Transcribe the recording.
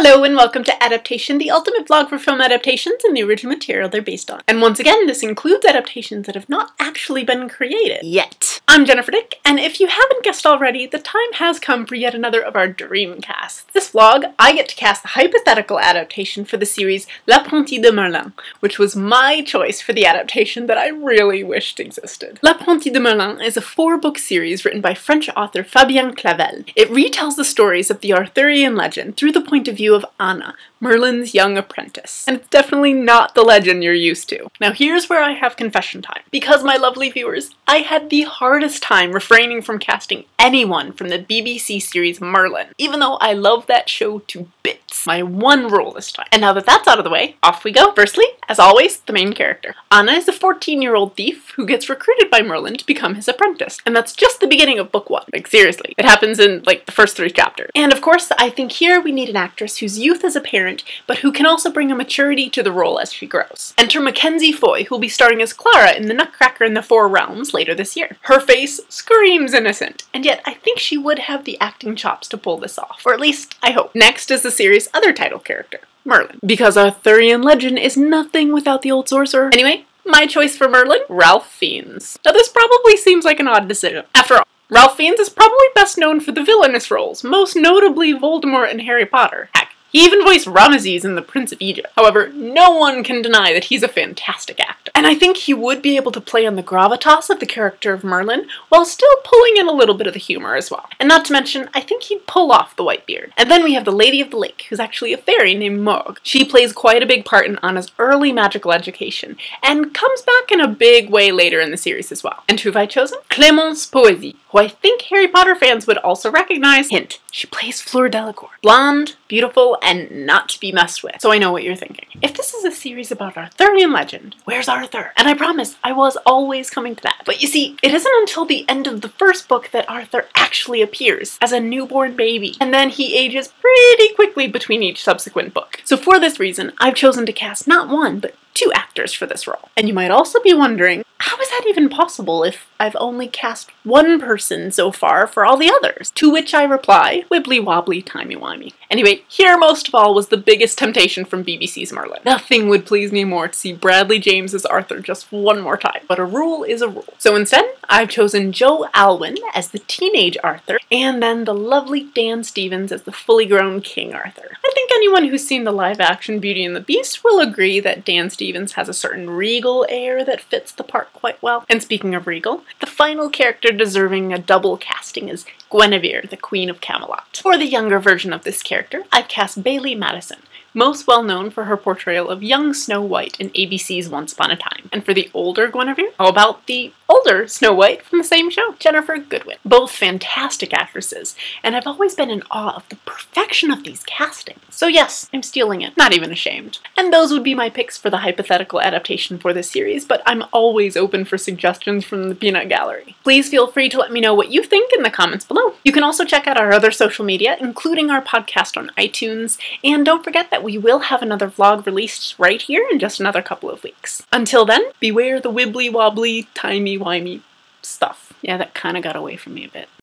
Hello and welcome to Adaptation, the ultimate vlog for film adaptations and the original material they're based on. And once again, this includes adaptations that have not actually been created yet. I'm Jennifer Dick, and if you haven't guessed already, the time has come for yet another of our Dreamcasts. This vlog, I get to cast the hypothetical adaptation for the series Apprentie de Merlin, which was my choice for the adaptation that I really wished existed. Apprentie de Merlin is a 4-book series written by French author Fabien Clavel. It retells the stories of the Arthurian legend through the point of view of Anna, Merlin's young apprentice. And it's definitely not the legend you're used to. Now here's where I have confession time. Because, my lovely viewers, I had the hardest time refraining from casting anyone from the BBC series Merlin, even though I love that show to bits. My one rule this time. And now that that's out of the way, off we go. Firstly, as always, the main character. Anna is a 14-year-old thief who gets recruited by Merlin to become his apprentice. And that's just the beginning of book 1. Like, seriously. It happens in, like, the first 3 chapters. And of course, I think here we need an actress whose youth is apparent, but who can also bring a maturity to the role as she grows. Enter Mackenzie Foy, who will be starring as Clara in The Nutcracker in the Four Realms later this year. Her face screams innocent, and yet I think she would have the acting chops to pull this off. Or at least, I hope. Next is the series' other title character, Merlin. Because Arthurian legend is nothing without the old sorcerer. Anyway, my choice for Merlin, Ralph Fiennes. Now this probably seems like an odd decision. After all, Ralph Fiennes is probably best known for the villainous roles, most notably Voldemort in Harry Potter. Heck, he even voiced Ramesses in The Prince of Egypt. However, no one can deny that he's a fantastic actor. And I think he would be able to play on the gravitas of the character of Merlin, while still pulling in a little bit of the humor as well. And not to mention, I think he'd pull off the white beard. And then we have the Lady of the Lake, who's actually a fairy named Morg. She plays quite a big part in Anna's early magical education, and comes back in a big way later in the series as well. And who have I chosen? Clémence Poésy, who I think Harry Potter fans would also recognize. Hint, she plays Fleur Delacour. Blonde, beautiful, and not to be messed with. So I know what you're thinking. If this is a series about Arthurian legend, where's Arthur? And I promise, I was always coming to that. But you see, it isn't until the end of the first book that Arthur actually appears as a newborn baby. And then he ages pretty quickly between each subsequent book. So for this reason, I've chosen to cast not 1, but 2 actors for this role. And you might also be wondering, how is that even possible if I've only cast 1 person so far for all the others? To which I reply, wibbly wobbly, timey wimey. Anyway, here most of all was the biggest temptation from BBC's Merlin. Nothing would please me more to see Bradley James as Arthur just one more time, but a rule is a rule. So instead, I've chosen Joe Alwyn as the teenage Arthur, and then the lovely Dan Stevens as the fully grown King Arthur. I think anyone who's seen the live-action Beauty and the Beast will agree that Dan Stevens has a certain regal air that fits the part quite well. And speaking of regal, the final character deserving a double casting is Guinevere, the Queen of Camelot. For the younger version of this character, I've cast Bailee Madison, most well known for her portrayal of young Snow White in ABC's Once Upon a Time. And for the older Guinevere, how about the older Snow White from the same show, Jennifer Goodwin. Both fantastic actresses, and I've always been in awe of the perfection of these castings. So yes, I'm stealing it, not even ashamed. And those would be my picks for the hypothetical adaptation for this series, but I'm always open for suggestions from the peanut gallery. Please feel free to let me know what you think in the comments below. You can also check out our other social media, including our podcast on iTunes, and don't forget that we will have another vlog released right here in just another couple of weeks. Until then, beware the wibbly wobbly, timey-wimey stuff. Yeah, that kind of got away from me a bit.